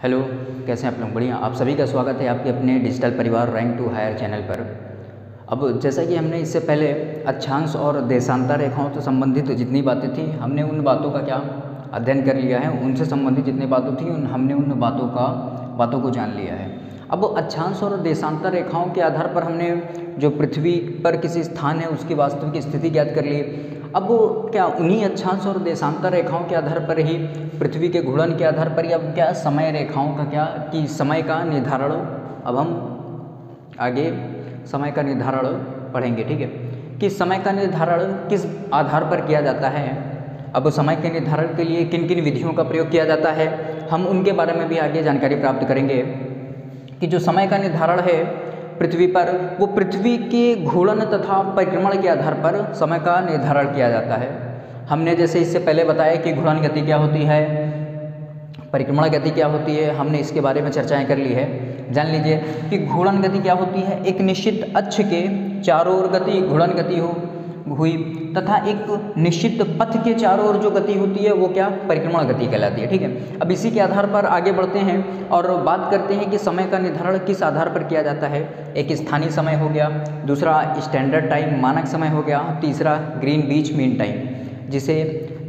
Hello, कैसे हैं आप लोग? बढ़िया। आप सभी का स्वागत है आपके अपने डिजिटल परिवार रैंक टू हायर चैनल पर। अब जैसा कि हमने इससे पहले अक्षांश और देशांतर रेखाओं से संबंधित जितनी बातें थी हमने उन बातों का क्या अध्ययन कर लिया है, उनसे संबंधित जितनी बातें थी हमने उन बातों को जान लिया है। अब अक्षांश और देशांतर रेखाओं के आधार पर हमने जो पृथ्वी पर किसी स्थान है उसकी वास्तविक स्थिति ज्ञात कर ली। अब क्या उन्हीं अक्षांश और देशांतर रेखाओं के आधार पर ही पृथ्वी के घूर्णन के आधार पर ही अब क्या समय रेखाओं का क्या कि समय का निर्धारण, अब हम आगे समय का निर्धारण पढ़ेंगे। ठीक है, कि समय का निर्धारण किस आधार पर किया जाता है, अब समय के निर्धारण के लिए किन किन विधियों का प्रयोग किया जाता है, हम उनके बारे में भी आगे जानकारी प्राप्त करेंगे। कि जो समय का निर्धारण है पृथ्वी पर, वो पृथ्वी के घूर्णन तथा परिक्रमण के आधार पर समय का निर्धारण किया जाता है। हमने जैसे इससे पहले बताया कि घूर्णन गति क्या होती है, परिक्रमण गति क्या होती है, हमने इसके बारे में चर्चाएं कर ली है। जान लीजिए कि घूर्णन गति क्या होती है, एक निश्चित अक्ष के चारों ओर गति घूर्णन गति हुई तथा एक निश्चित पथ के चारों ओर जो गति होती है वो क्या परिक्रमण गति कहलाती है। ठीक है, अब इसी के आधार पर आगे बढ़ते हैं और बात करते हैं कि समय का निर्धारण किस आधार पर किया जाता है। एक स्थानीय समय हो गया, दूसरा स्टैंडर्ड टाइम मानक समय हो गया, तीसरा ग्रीन बीच मीन टाइम, जिसे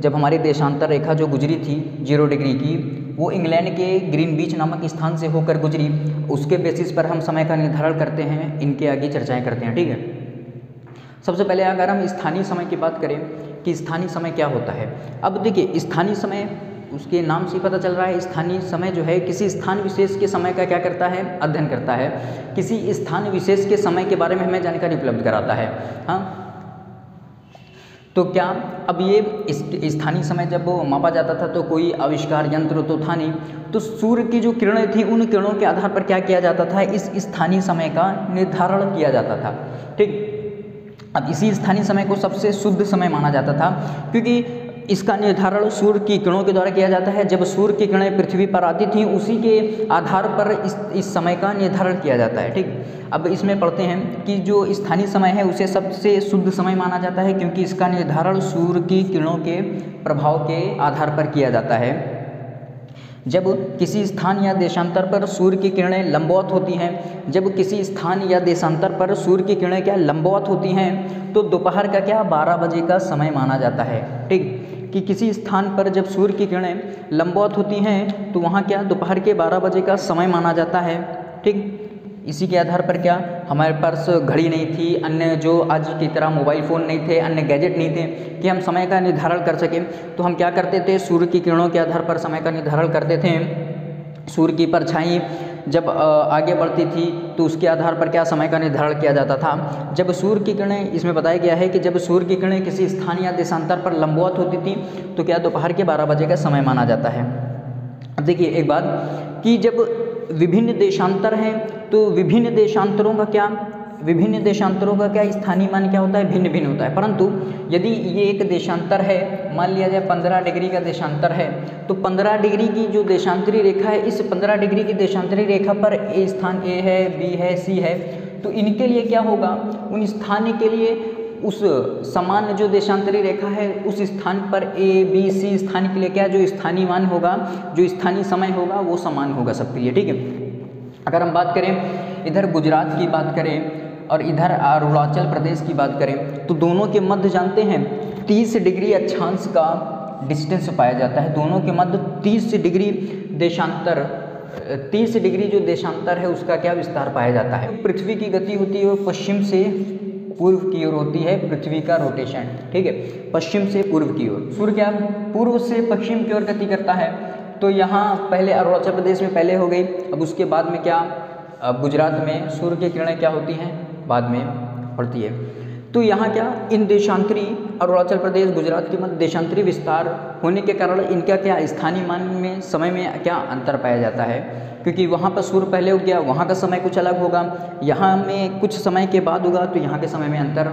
जब हमारी देशांतर रेखा जो गुजरी थी 0 डिग्री की, वो इंग्लैंड के ग्रीन बीच नामक स्थान से होकर गुजरी, उसके बेसिस पर हम समय का निर्धारण करते हैं। इनके आगे चर्चाएं करते हैं। ठीक है, सबसे पहले अगर हम स्थानीय समय की बात करें कि स्थानीय समय क्या होता है। अब देखिए स्थानीय समय, उसके नाम से पता चल रहा है, स्थानीय समय जो है किसी स्थान विशेष के समय का क्या करता है, अध्ययन करता है, किसी स्थान विशेष के समय के बारे में हमें जानकारी उपलब्ध कराता है। हाँ, तो क्या अब ये स्थानीय समय जब मापा जाता था तो कोई आविष्कार यंत्र तो था नहीं, तो सूर्य की जो किरणें थी उन किरणों के आधार पर क्या किया जाता था, इस स्थानीय समय का निर्धारण किया जाता था। ठीक, अब इसी स्थानीय समय को सबसे शुद्ध समय माना जाता था, क्योंकि इसका निर्धारण सूर्य की किरणों के द्वारा किया जाता है। जब सूर्य की किरणें पृथ्वी पर आती थीं उसी के आधार पर इस समय का निर्धारण किया जाता है। ठीक, अब इसमें पढ़ते हैं कि जो स्थानीय समय है उसे सबसे शुद्ध समय माना जाता है, क्योंकि इसका निर्धारण सूर्य की किरणों के प्रभाव के आधार पर किया जाता है। जब किसी स्थान या देशांतर पर सूर्य की किरणें लंबवत होती हैं, जब किसी स्थान या देशांतर पर सूर्य की किरणें क्या लंबवत होती हैं, तो दोपहर का क्या 12 बजे का समय माना जाता है। ठीक, कि किसी स्थान पर जब सूर्य की किरणें लंबवत होती हैं तो वहाँ क्या दोपहर के 12 बजे का समय माना जाता है। ठीक, इसी के आधार पर क्या हमारे पास घड़ी नहीं थी, अन्य जो आज की तरह मोबाइल फ़ोन नहीं थे, अन्य गैजेट नहीं थे कि हम समय का निर्धारण कर सकें, तो हम क्या करते थे, सूर्य की किरणों के आधार पर समय का निर्धारण करते थे। सूर्य की परछाई जब आगे बढ़ती थी तो उसके आधार पर क्या समय का निर्धारण किया जाता था। जब सूर्य की किरणें, इसमें बताया गया है कि जब सूर्य की किरणें किसी स्थान या देशांतर पर लंबवत होती थी तो क्या दोपहर के 12 बजे का समय माना जाता है। अब देखिए एक बात कि जब विभिन्न देशांतर हैं तो विभिन्न देशांतरों का क्या स्थानीय मान क्या होता है, भिन्न भिन्न होता है। परंतु यदि ये एक देशांतर है, मान लिया जाए 15 डिग्री का देशांतर है, तो 15 डिग्री की जो देशांतरी रेखा है, इस 15 डिग्री की देशांतरी रेखा पर ए स्थान ए है, बी है, सी है, तो इनके लिए क्या होगा, उन स्थान के लिए उस समान जो देशांतरी रेखा है उस स्थान पर ए बी सी स्थान के लिए क्या जो स्थानीय मान होगा, जो स्थानीय समय होगा वो समान होगा सबके लिए। ठीक है, अगर हम बात करें इधर गुजरात की बात करें और इधर अरुणाचल प्रदेश की बात करें तो दोनों के मध्य जानते हैं 30 डिग्री अक्षांश का डिस्टेंस पाया जाता है। दोनों के मध्य 30 डिग्री देशांतर, 30 डिग्री जो देशांतर है उसका क्या विस्तार पाया जाता है। पृथ्वी की गति होती है वो पश्चिम से पूर्व की ओर होती है, पृथ्वी का रोटेशन। ठीक है, पश्चिम से पूर्व की ओर, सूर्य क्या पूर्व से पश्चिम की ओर गति करता है। तो यहाँ पहले अरुणाचल प्रदेश में पहले हो गई, अब उसके बाद में क्या गुजरात में सूर्य की किरणें क्या होती हैं, बाद में पड़ती है। तो यहाँ क्या इन देशांतरी अरुणाचल प्रदेश गुजरात के मध्य देशांतरी विस्तार होने के कारण इनका क्या स्थानीय मान में समय में क्या अंतर पाया जाता है, क्योंकि वहाँ पर सूर्य पहले हो गया, वहाँ का समय कुछ अलग होगा, यहाँ में कुछ समय के बाद होगा, तो यहाँ के समय में अंतर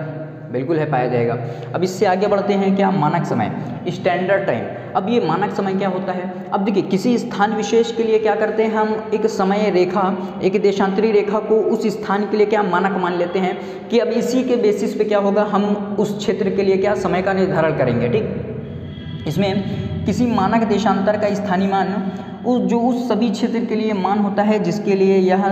बिल्कुल है पाया जाएगा। अब इससे आगे बढ़ते हैं क्या मानक समय, स्टैंडर्ड टाइम। अब ये मानक समय क्या होता है, अब देखिए किसी स्थान विशेष के लिए क्या करते हैं हम, एक समय रेखा, एक देशांतरी रेखा को उस स्थान के लिए क्या मानक मान लेते हैं कि अब इसी के बेसिस पे क्या होगा, हम उस क्षेत्र के लिए क्या समय का निर्धारण करेंगे। ठीक, इसमें किसी मानक देशांतर का स्थानीय मान उस सभी क्षेत्र के लिए मान होता है जिसके लिए यह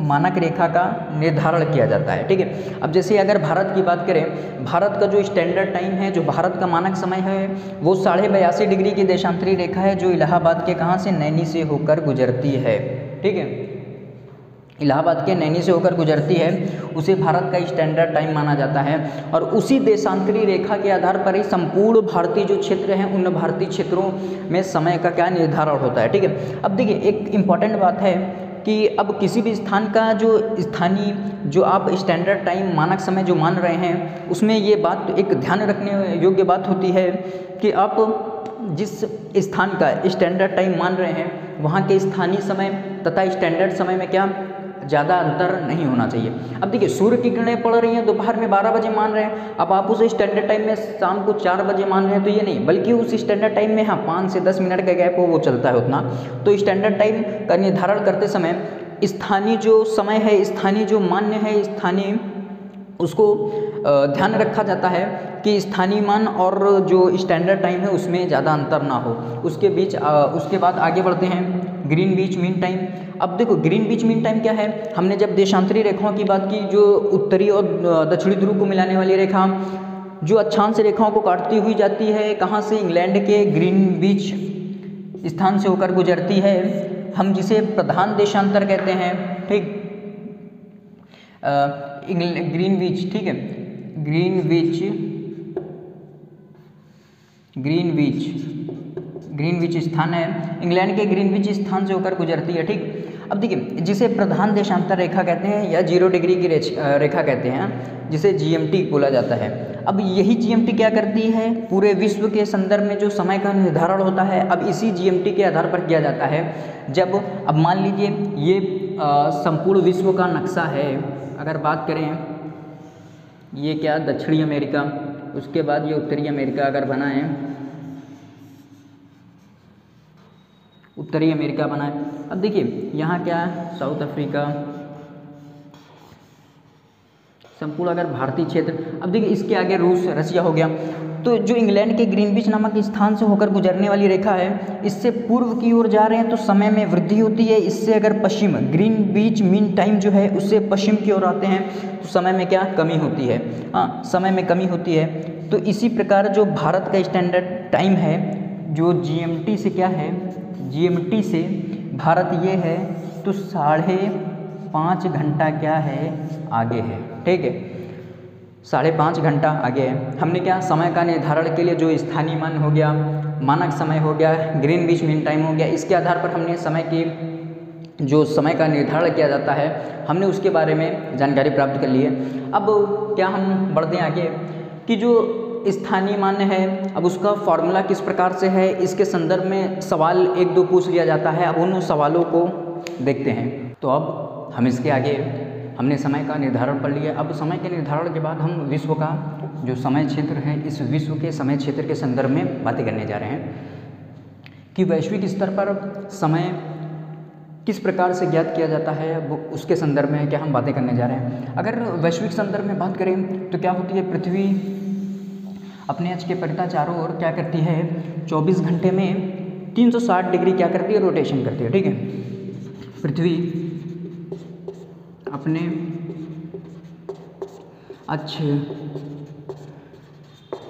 मानक रेखा का निर्धारण किया जाता है। ठीक है, अब जैसे अगर भारत की बात करें, भारत का जो स्टैंडर्ड टाइम है, जो भारत का मानक समय है, वो 82.5 डिग्री की देशांतरी रेखा है, जो इलाहाबाद के कहाँ से, नैनी से होकर गुजरती है। ठीक है, इलाहाबाद के नैनी से होकर गुजरती है, उसे भारत का स्टैंडर्ड टाइम माना जाता है। और उसी देशांतरी रेखा के आधार पर ही संपूर्ण भारतीय जो क्षेत्र हैं, उन भारतीय क्षेत्रों में समय का क्या निर्धारण होता है। ठीक है, अब देखिए एक इम्पॉर्टेंट बात है कि अब किसी भी स्थान का जो स्थानीय जो आप स्टैंडर्ड टाइम मानक समय जो मान रहे हैं, उसमें ये बात एक ध्यान रखने योग्य बात होती है कि आप जिस स्थान का स्टैंडर्ड टाइम मान रहे हैं, वहाँ के स्थानीय समय तथा स्टैंडर्ड समय में क्या ज़्यादा अंतर नहीं होना चाहिए। अब देखिए सूर्य की किरणें पड़ रही हैं दोपहर में 12 बजे मान रहे हैं, अब आप उसे स्टैंडर्ड टाइम में शाम को 4 बजे मान रहे हैं, तो ये नहीं, बल्कि उस स्टैंडर्ड टाइम में हाँ 5 से 10 मिनट का गैप हो वो चलता है उतना। तो स्टैंडर्ड टाइम का निर्धारण करते समय स्थानीय जो समय है, स्थानीय जो मान्य है, स्थानीय उसको ध्यान रखा जाता है कि स्थानीय मान और जो स्टैंडर्ड टाइम है उसमें ज़्यादा अंतर ना हो। उसके बाद आगे बढ़ते हैं ग्रीनविच मीन टाइम। अब देखो ग्रीनविच मीन टाइम क्या है, हमने जब देशांतरी रेखाओं की बात की, जो उत्तरी और दक्षिणी ध्रुव को मिलाने वाली रेखा जो अक्षांश रेखाओं को काटती हुई जाती है, कहाँ से, इंग्लैंड के ग्रीनविच स्थान से होकर गुजरती है, हम जिसे प्रधान देशांतर कहते हैं। ठीक, ग्रीनविच, ठीक है, ग्रीनविच स्थान है, इंग्लैंड के ग्रीनविच स्थान से होकर गुजरती है। ठीक, अब देखिए जिसे प्रधान देशांतर रेखा कहते हैं या 0 डिग्री की रेखा कहते हैं, जिसे GMT बोला जाता है। अब यही GMT क्या करती है, पूरे विश्व के संदर्भ में जो समय का निर्धारण होता है, अब इसी GMT के आधार पर किया जाता है। जब अब मान लीजिए ये संपूर्ण विश्व का नक्शा है, अगर बात करें ये क्या दक्षिणी अमेरिका, उसके बाद ये उत्तरी अमेरिका अगर बना है, उत्तरी अमेरिका बना है। अब देखिए यहाँ क्या है, साउथ अफ्रीका, संपूर्ण अगर भारतीय क्षेत्र। अब देखिए इसके आगे रूस, रसिया हो गया। तो जो इंग्लैंड के ग्रीनविच नामक स्थान से होकर गुजरने वाली रेखा है, इससे पूर्व की ओर जा रहे हैं तो समय में वृद्धि होती है। इससे अगर पश्चिम ग्रीनविच मीन टाइम जो है उससे पश्चिम की ओर आते हैं तो समय में क्या कमी होती है, हाँ समय में कमी होती है। तो इसी प्रकार जो भारत का स्टैंडर्ड टाइम है जो GMT से क्या है, GMT से भारत ये है तो 5.5 घंटा क्या है, आगे है। ठीक है, 5.5 घंटा आगे है। हमने क्या समय का निर्धारण के लिए जो स्थानीय मान हो गया, मानक समय हो गया, ग्रीनविच मीन टाइम हो गया, इसके आधार पर हमने समय की जो समय का निर्धारण किया जाता है, हमने उसके बारे में जानकारी प्राप्त कर ली है। अब क्या हम बढ़ते हैं आगे कि जो स्थानीय मान है, अब उसका फॉर्मूला किस प्रकार से है, इसके संदर्भ में सवाल 1-2 पूछ लिया जाता है। अब उन सवालों को देखते हैं। तो अब हम इसके आगे हमने समय का निर्धारण पढ़ लिया। अब समय के निर्धारण के बाद हम विश्व का जो समय क्षेत्र है, इस विश्व के समय क्षेत्र के संदर्भ में बातें करने जा रहे हैं कि वैश्विक स्तर पर समय किस प्रकार से ज्ञात किया जाता है, वो उसके संदर्भ में क्या हम बातें करने जा रहे हैं। अगर वैश्विक संदर्भ में बात करें तो क्या होती है, पृथ्वी अपने अक्ष के परितः चारों ओर क्या करती है, 24 घंटे में 360 डिग्री क्या करती है, रोटेशन करती है। ठीक है, पृथ्वी अपने अक्ष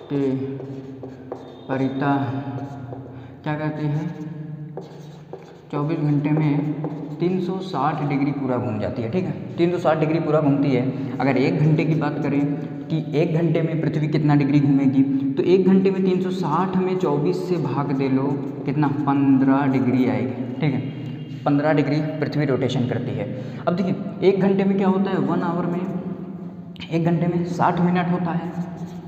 के परितः क्या करते हैं, 24 घंटे में 360 डिग्री पूरा घूम जाती है। ठीक है, 360 डिग्री पूरा घूमती है। अगर 1 घंटे की बात करें कि 1 घंटे में पृथ्वी कितना डिग्री घूमेगी, तो 1 घंटे में 360 में 24 से भाग दे लो, कितना 15 डिग्री आएगी। ठीक है, 15 डिग्री पृथ्वी रोटेशन करती है। अब देखिए 1 घंटे में क्या होता है, 1 आवर में 1 घंटे में 60 मिनट होता है।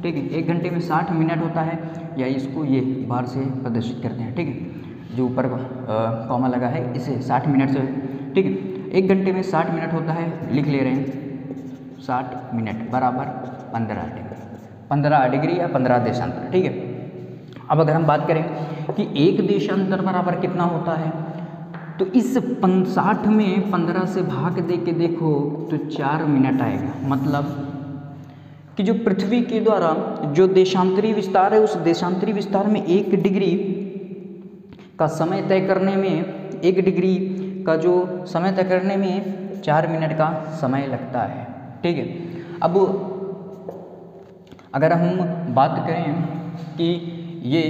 ठीक है, 1 घंटे में 60 मिनट होता है, या इसको ये बार से प्रदर्शित करते हैं। ठीक है, जो ऊपर कॉमा लगा है इसे 60 मिनट से। ठीक है, 1 घंटे में 60 मिनट होता है, लिख ले रहे हैं 60 मिनट बराबर 15 डिग्री, 15 डिग्री या 15 देशांतर। ठीक है, अब अगर हम बात करें कि 1 देशांतर बराबर कितना होता है, तो इस 60 में 15 से भाग दे के देखो तो 4 मिनट आएगा। मतलब कि जो पृथ्वी के द्वारा जो देशांतरी विस्तार है, उस देशांतरी विस्तार में 1 डिग्री का समय तय करने में 1 डिग्री का जो समय तय करने में 4 मिनट का समय लगता है। ठीक है, अब अगर हम बात करें कि ये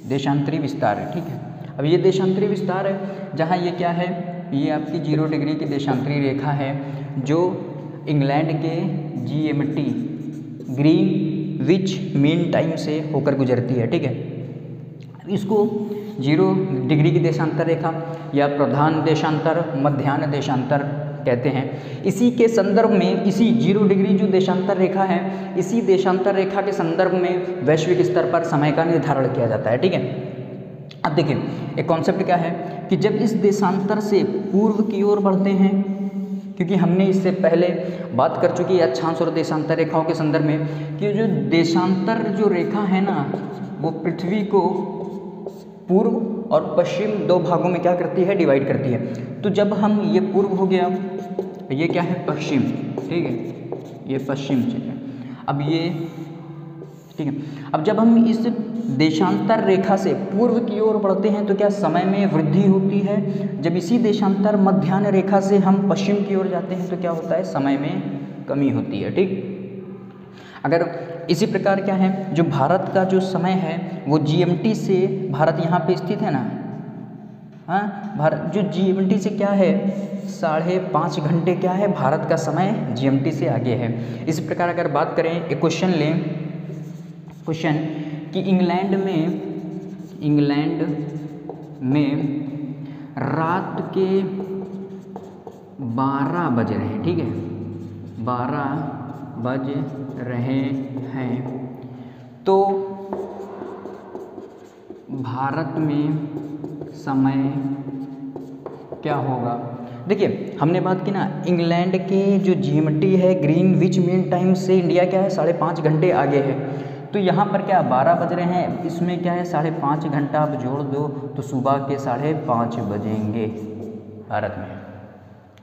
देशांतरी विस्तार है, ठीक है, अब ये देशांतरी विस्तार है जहाँ ये क्या है, ये आपकी 0 डिग्री की देशांतरी रेखा है जो इंग्लैंड के GMT ग्रीनविच मीन टाइम से होकर गुजरती है। ठीक है, इसको 0 डिग्री की देशांतर रेखा या प्रधान देशांतर, मध्याह्न देशांतर कहते हैं। इसी के संदर्भ में, इसी 0 डिग्री जो देशांतर रेखा है, इसी देशांतर रेखा के संदर्भ में वैश्विक स्तर पर समय का निर्धारण किया जाता है। ठीक है, अब देखिए एक कॉन्सेप्ट क्या है कि जब इस देशांतर से पूर्व की ओर बढ़ते हैं, क्योंकि हमने इससे पहले बात कर चुकी है अक्षांश और देशांतर रेखाओं के संदर्भ में कि जो देशांतर जो रेखा है ना, वो पृथ्वी को पूर्व और पश्चिम 2 भागों में क्या करती है, डिवाइड करती है। तो जब हम, ये पूर्व हो गया, ये क्या है, पश्चिम, ठीक है, ये पश्चिम है। अब ये, ठीक है, अब जब हम इस देशांतर रेखा से पूर्व की ओर बढ़ते हैं तो क्या समय में वृद्धि होती है। जब इसी देशांतर मध्याह्न रेखा से हम पश्चिम की ओर जाते हैं तो क्या होता है, समय में कमी होती है। ठीक, अगर इसी प्रकार क्या है, जो भारत का जो समय है वो GMT से, भारत यहाँ पे स्थित है ना, हाँ, भारत जो GMT से क्या है, 5.5 घंटे क्या है, भारत का समय GMT से आगे है। इसी प्रकार अगर बात करें, एक क्वेश्चन लें, क्वेश्चन कि इंग्लैंड में रात के 12 बज रहे हैं। ठीक है, 12 बज रहे हैं, तो भारत में समय क्या होगा। देखिए हमने बात की ना, इंग्लैंड के जो GMT है ग्रीनविच मीन टाइम से इंडिया क्या है 5.5 घंटे आगे है। तो यहाँ पर क्या 12 बज रहे हैं, इसमें क्या है 5.5 घंटा आप जोड़ दो तो सुबह के 5:30 बजेंगे भारत में।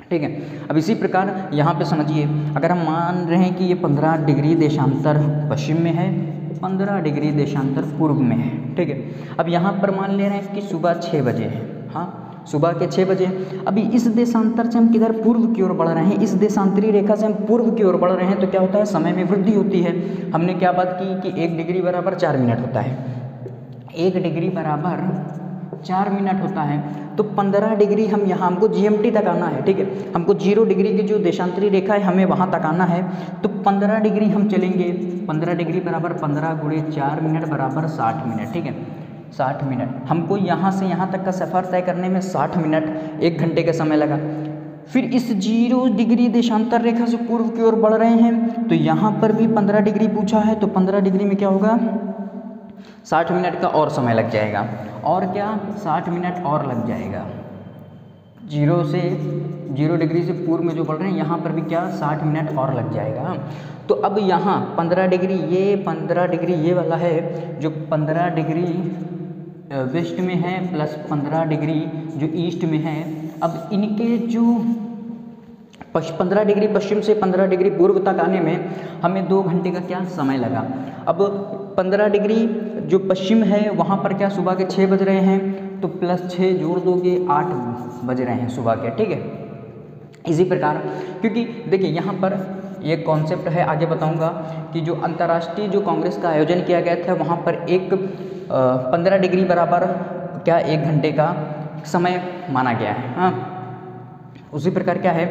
ठीक है, अब इसी प्रकार यहाँ पे समझिए, अगर हम मान रहे हैं कि ये 15 डिग्री देशांतर पश्चिम में है, 15 डिग्री देशांतर पूर्व में है। ठीक है, अब यहाँ पर मान ले रहे हैं कि सुबह 6 बजे है, हाँ, सुबह के 6 बजे। अभी इस देशांतर से हम किधर, पूर्व की ओर बढ़ रहे हैं, इस देशांतरी रेखा से हम पूर्व की ओर बढ़ रहे हैं तो क्या होता है, समय में वृद्धि होती है। हमने क्या बात की कि 1 डिग्री बराबर 4 मिनट होता है, 1 डिग्री बराबर 4 मिनट होता है। तो 15 डिग्री हम यहाँ, हमको GMT तक आना है। ठीक है, हमको 0 डिग्री की जो देशांतरी रेखा है हमें वहाँ तक आना है, तो 15 डिग्री हम चलेंगे। 15 डिग्री बराबर 15 गुणे 4 मिनट बराबर 60 मिनट। ठीक है, 60 मिनट, हमको यहाँ से यहाँ तक का सफ़र तय करने में 60 मिनट, 1 घंटे का समय लगा। फिर इस 0 डिग्री देशांतर रेखा से पूर्व की ओर बढ़ रहे हैं तो यहाँ पर भी 15 डिग्री पूछा है, तो 15 डिग्री में क्या होगा, 60 मिनट का और समय लग जाएगा। और क्या, 60 मिनट और लग जाएगा। 0 डिग्री से पूर्व में जो बढ़ रहे हैं यहाँ पर भी क्या 60 मिनट और लग जाएगा। तो अब यहाँ 15 डिग्री, ये 15 डिग्री ये वाला है जो 15 डिग्री वेस्ट में है प्लस 15 डिग्री जो ईस्ट में है। अब इनके जो 15 डिग्री पश्चिम से 15 डिग्री पूर्व तक आने में हमें 2 घंटे का क्या समय लगा। अब 15 डिग्री जो पश्चिम है वहाँ पर क्या सुबह के 6 बज रहे हैं, तो प्लस 6 जोड़ दोगे 8 बज रहे हैं सुबह के। ठीक है, इसी प्रकार क्योंकि देखिए यहाँ पर ये कॉन्सेप्ट है, आगे बताऊंगा कि जो अंतर्राष्ट्रीय जो कांग्रेस का आयोजन किया गया था वहाँ पर 15 डिग्री बराबर क्या 1 घंटे का समय माना गया है। हाँ, उसी प्रकार क्या है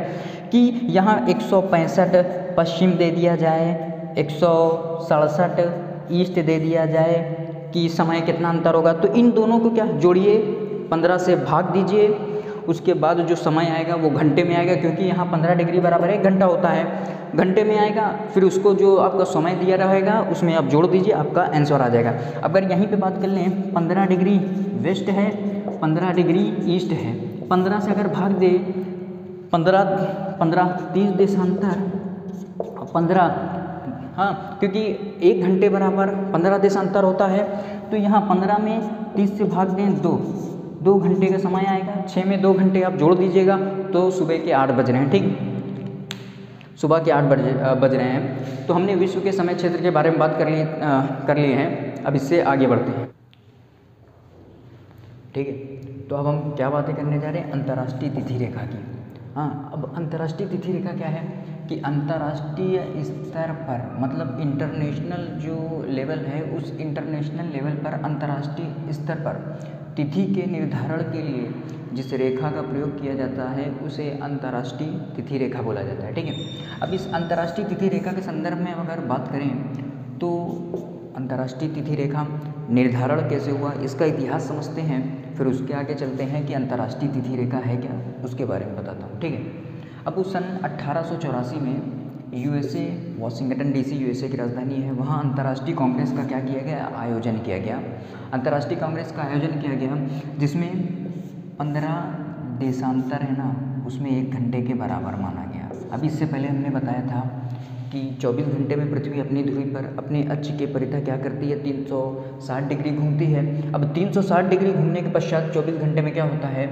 कि यहाँ 165 पश्चिम दे दिया जाए, 167 ईस्ट दे दिया जाए कि समय कितना अंतर होगा, तो इन दोनों को क्या जोड़िए, 15 से भाग दीजिए, उसके बाद जो समय आएगा वो घंटे में आएगा, क्योंकि यहाँ 15 डिग्री बराबर 1 घंटा होता है, घंटे में आएगा। फिर उसको जो आपका समय दिया रहेगा उसमें आप जोड़ दीजिए, आपका आंसर आ जाएगा। अगर यहीं पे बात कर लें 15 डिग्री वेस्ट है, 15 डिग्री ईस्ट है, 15 से अगर भाग दे 15 30 देशांतर 15, हाँ, क्योंकि 1 घंटे बराबर 15 देशांतर होता है, तो यहाँ 15 में 30 से भाग दें 2 घंटे का समय आएगा। 6 में 2 घंटे आप जोड़ दीजिएगा तो सुबह के 8 बज रहे हैं। ठीक, सुबह के 8 बज रहे हैं। तो हमने विश्व के समय क्षेत्र के बारे में बात कर लिए हैं। अब इससे आगे बढ़ते हैं। ठीक है, तो अब हम क्या बातें करने जा रहे हैं, अंतर्राष्ट्रीय तिथि रेखा की। हाँ, अब अंतर्राष्ट्रीय तिथि रेखा क्या है कि अंतर्राष्ट्रीय स्तर पर, मतलब इंटरनेशनल जो लेवल है, उस इंटरनेशनल लेवल पर अंतर्राष्ट्रीय स्तर पर तिथि के निर्धारण के लिए जिस रेखा का प्रयोग किया जाता है उसे अंतर्राष्ट्रीय तिथि रेखा बोला जाता है। ठीक है, अब इस अंतर्राष्ट्रीय तिथि रेखा के संदर्भ में अगर बात करें तो अंतर्राष्ट्रीय तिथि रेखा निर्धारण कैसे हुआ, इसका इतिहास समझते हैं, फिर उसके आगे चलते हैं कि अंतर्राष्ट्रीय तिथि रेखा है क्या, उसके बारे में बताता हूँ। ठीक है, अब उस सन 1884 में यूएसए, वाशिंगटन डीसी यूएसए की राजधानी है, वहाँ अंतर्राष्ट्रीय कांग्रेस का क्या किया गया, आयोजन किया गया। अंतर्राष्ट्रीय कांग्रेस का आयोजन किया गया जिसमें 15 देशांतर है ना, उसमें 1 घंटे के बराबर माना गया। अब इससे पहले हमने बताया था कि 24 घंटे में पृथ्वी अपनी ध्रुव पर अपने अक्ष के परितः क्या करती है, 360 डिग्री घूमती है। अब 360 डिग्री घूमने के पश्चात 24 घंटे में क्या होता है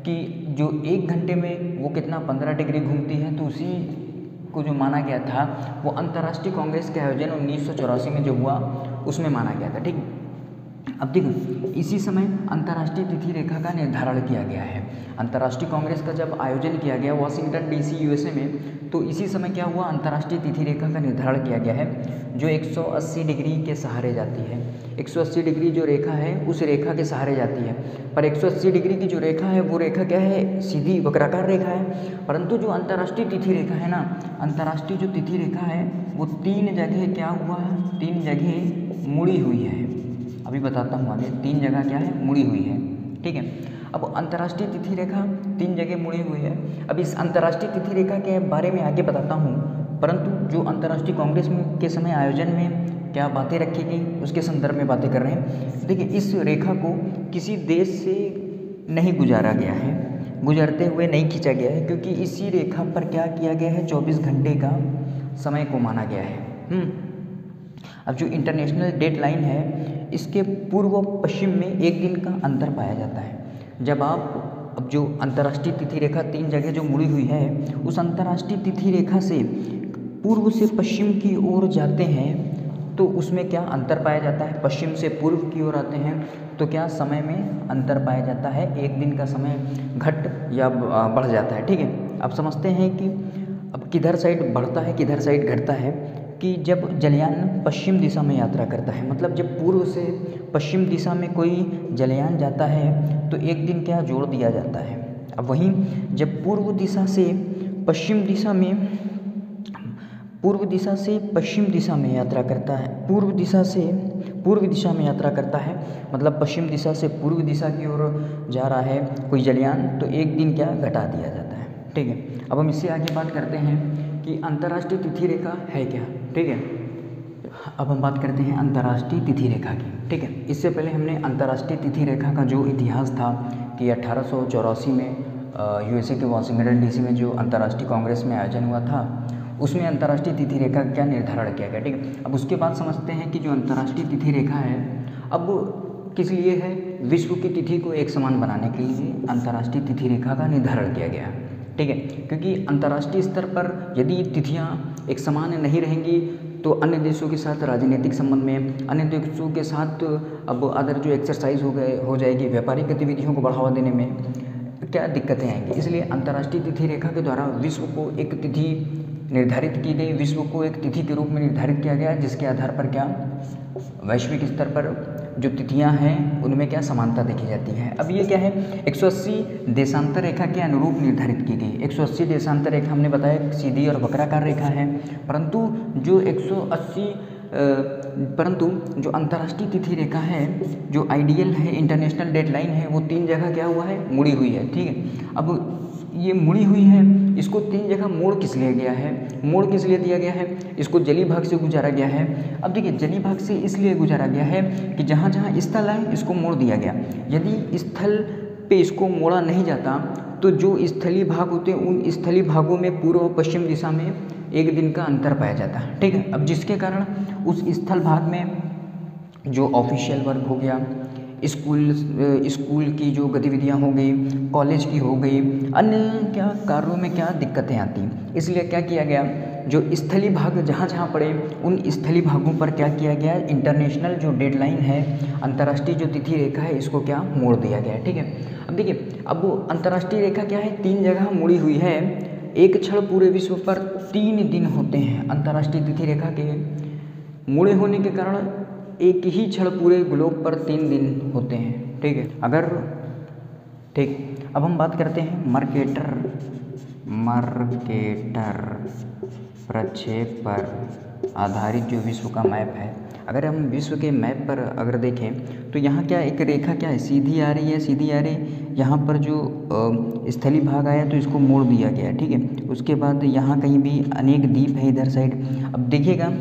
कि जो 1 घंटे में वो कितना 15 डिग्री घूमती है, तो उसी को जो माना गया था वो अंतर्राष्ट्रीय कांग्रेस के आयोजन 1984 में जो हुआ उसमें माना गया था। ठीक, अब देखो इसी समय अंतर्राष्ट्रीय तिथि रेखा का निर्धारण किया गया है। अंतर्राष्ट्रीय कांग्रेस का जब आयोजन किया गया वाशिंगटन डीसी यूएसए में, तो इसी समय क्या हुआ, अंतर्राष्ट्रीय तिथि रेखा का निर्धारण किया गया है जो 180 डिग्री के सहारे जाती है। 180 डिग्री जो रेखा है उस रेखा के सहारे जाती है, पर 180 डिग्री की जो रेखा है वो रेखा क्या है, सीधी वक्राकार रेखा है। परंतु जो अंतर्राष्ट्रीय तिथि रेखा है ना, अंतर्राष्ट्रीय जो तिथि रेखा है वो 3 जगह क्या हुआ है, 3 जगह मुड़ी हुई है। अभी बताता हूँ आगे, 3 जगह क्या है, मुड़ी हुई है। ठीक है, अब अंतर्राष्ट्रीय तिथि रेखा 3 जगह मुड़ी हुई है। अब इस अंतर्राष्ट्रीय तिथि रेखा के बारे में आगे बताता हूँ, परंतु जो अंतर्राष्ट्रीय कांग्रेस के समय आयोजन में क्या बातें रखी गई उसके संदर्भ में बातें कर रहे हैं। देखिए, इस रेखा को किसी देश से नहीं गुजारा गया है, गुजरते हुए नहीं खींचा गया है, क्योंकि इसी रेखा पर क्या किया गया है, 24 घंटे का समय को माना गया है। अब जो इंटरनेशनल डेट लाइन है, इसके पूर्व पश्चिम में 1 दिन का अंतर पाया जाता है। जब आप अब जो अंतर्राष्ट्रीय तिथि रेखा 3 जगह जो मुड़ी हुई है, उस अंतर्राष्ट्रीय तिथि रेखा से पूर्व से पश्चिम की ओर जाते हैं तो उसमें क्या अंतर पाया जाता है, पश्चिम से पूर्व की ओर आते हैं तो क्या समय में अंतर पाया जाता है, 1 दिन का समय घट या बढ़ जाता है। ठीक है, अब समझते हैं कि अब किधर साइड बढ़ता है किधर साइड घटता है, कि जब जलयान पश्चिम दिशा में यात्रा करता है, मतलब जब पूर्व से पश्चिम दिशा में कोई जलयान जाता है तो 1 दिन क्या जोड़ दिया जाता है। अब वहीं जब पूर्व दिशा से पश्चिम दिशा में यात्रा करता है, पूर्व दिशा में यात्रा करता है, मतलब पश्चिम दिशा से पूर्व दिशा की ओर जा रहा है कोई जलयान, तो 1 दिन क्या घटा दिया जाता है। ठीक है, अब हम इससे आगे बात करते हैं कि अंतर्राष्ट्रीय तिथि रेखा है क्या। ठीक है, अब हम बात करते हैं अंतर्राष्ट्रीय तिथि रेखा की। ठीक है, इससे पहले हमने अंतर्राष्ट्रीय तिथि रेखा का जो इतिहास था कि 1884 में यूएसए के वाशिंगटन डीसी में जो अंतर्राष्ट्रीय कांग्रेस में आयोजन हुआ था, उसमें अंतर्राष्ट्रीय तिथि रेखा का क्या निर्धारण किया गया। ठीक है, अब उसके बाद समझते हैं कि जो अंतर्राष्ट्रीय तिथि रेखा है अब किस लिए है, विश्व की तिथि को एक समान बनाने के लिए अंतर्राष्ट्रीय तिथि रेखा का निर्धारण किया गया। ठीक है, क्योंकि अंतर्राष्ट्रीय स्तर पर यदि तिथियां एक समान नहीं रहेंगी तो अन्य देशों के साथ राजनीतिक संबंध में, अन्य देशों के साथ अब अदर जो एक्सरसाइज हो जाएगी, व्यापारिक गतिविधियों को बढ़ावा देने में क्या दिक्कतें आएंगी। इसलिए अंतर्राष्ट्रीय तिथि रेखा के द्वारा विश्व को एक तिथि निर्धारित की गई, विश्व को एक तिथि के रूप में निर्धारित किया गया, जिसके आधार पर क्या वैश्विक स्तर पर जो तिथियां हैं उनमें क्या समानता देखी जाती है। अब ये क्या है, 180 देशांतर रेखा के अनुरूप निर्धारित की गई। 180 देशांतर रेखा हमने बताया सीधी और वक्राकार रेखा है, परंतु जो अंतर्राष्ट्रीय तिथि रेखा है, जो आइडियल है, इंटरनेशनल डेडलाइन है, वो 3 जगह क्या हुआ है, मुड़ी हुई है। ठीक है, अब ये मुड़ी हुई है, इसको 3 जगह मोड़ किस लिए दिया गया है, इसको जलीय भाग से गुजारा गया है। अब देखिए, जलीय भाग से इसलिए गुजारा गया है कि जहाँ जहाँ स्थल है इसको मोड़ दिया गया। यदि स्थल पे इसको मोड़ा नहीं जाता तो जो स्थलीय भाग होते हैं उन स्थलीय भागों में पूर्व पश्चिम दिशा में 1 दिन का अंतर पाया जाता है। ठीक है, अब जिसके कारण उस स्थल भाग में जो ऑफिशियल वर्क हो गया, स्कूल की जो गतिविधियां हो गई, कॉलेज की हो गई, अन्य क्या कार्यों में क्या दिक्कतें आती, इसलिए क्या किया गया जो स्थलीय भाग जहाँ जहाँ पड़े उन स्थलीय भागों पर क्या किया गया, इंटरनेशनल जो डेडलाइन है, अंतर्राष्ट्रीय जो तिथि रेखा है, इसको क्या मोड़ दिया गया है। ठीक है, अब देखिए, अब वो अंतर्राष्ट्रीय रेखा क्या है, 3 जगह मुड़ी हुई है। एक क्षण पूरे विश्व पर 3 दिन होते हैं। अंतर्राष्ट्रीय तिथि रेखा के मुड़े होने के कारण एक ही क्षण पूरे ग्लोब पर 3 दिन होते हैं। ठीक है, अगर ठीक, अब हम बात करते हैं मर्केटर प्रक्षेप पर आधारित जो विश्व का मैप है। अगर हम विश्व के मैप पर अगर देखें तो यहाँ क्या एक रेखा क्या है, सीधी आ रही है, सीधी आ रही है। यहाँ पर जो स्थलीय भाग आया तो इसको मोड़ दिया गया। ठीक है, उसके बाद यहाँ कहीं भी अनेक द्वीप है इधर साइड। अब देखिएगा,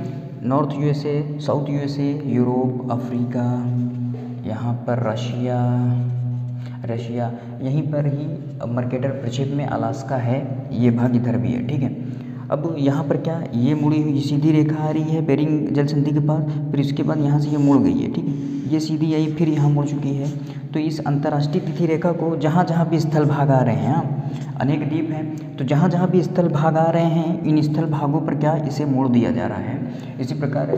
north USA, south USA, Europe, Africa, यहाँ पर रशिया, यहीं पर ही मर्केटर प्रक्षेप में अलास्का है, ये भाग इधर भी है। ठीक है, अब यहाँ पर क्या, ये मुड़ी हुई सीधी रेखा आ रही है बेरिंग जल संधि के पास, फिर इसके बाद यहाँ से ये मुड़ गई है। ठीक है, ये सीधी आई, फिर यहाँ मुड़ चुकी है। तो इस अंतर्राष्ट्रीय तिथि रेखा को जहाँ जहाँ भी स्थल भाग आ रहे हैं, अनेक द्वीप हैं, तो जहाँ जहाँ भी स्थल भाग आ रहे हैं, इन स्थल भागों पर क्या, इसे मोड़ दिया जा रहा है। इसी प्रकार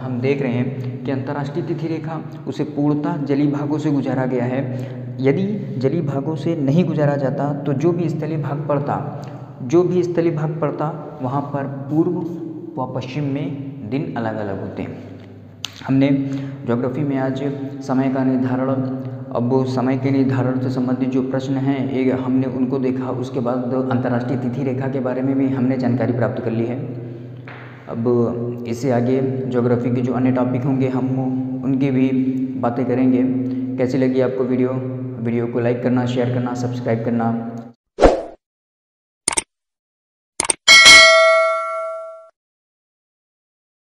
हम देख रहे हैं कि अंतर्राष्ट्रीय तिथि रेखा उसे पूर्णतः जलीय भागों से गुजारा गया है। यदि जलीय भागों से नहीं गुजारा जाता तो जो भी स्थलीय भाग पड़ता वहाँ पर पूर्व व पश्चिम में दिन अलग अलग होते हैं। हमने ज्योग्राफी में आज समय का निर्धारण, अब वो समय के निर्धारण से संबंधित जो प्रश्न हैं एक हमने उनको देखा। उसके बाद अंतर्राष्ट्रीय तिथि रेखा के बारे में भी हमने जानकारी प्राप्त कर ली है। अब इससे आगे ज्योग्राफी के जो अन्य टॉपिक होंगे हम उनकी भी बातें करेंगे। कैसी लगी आपको वीडियो को लाइक करना, शेयर करना, सब्सक्राइब करना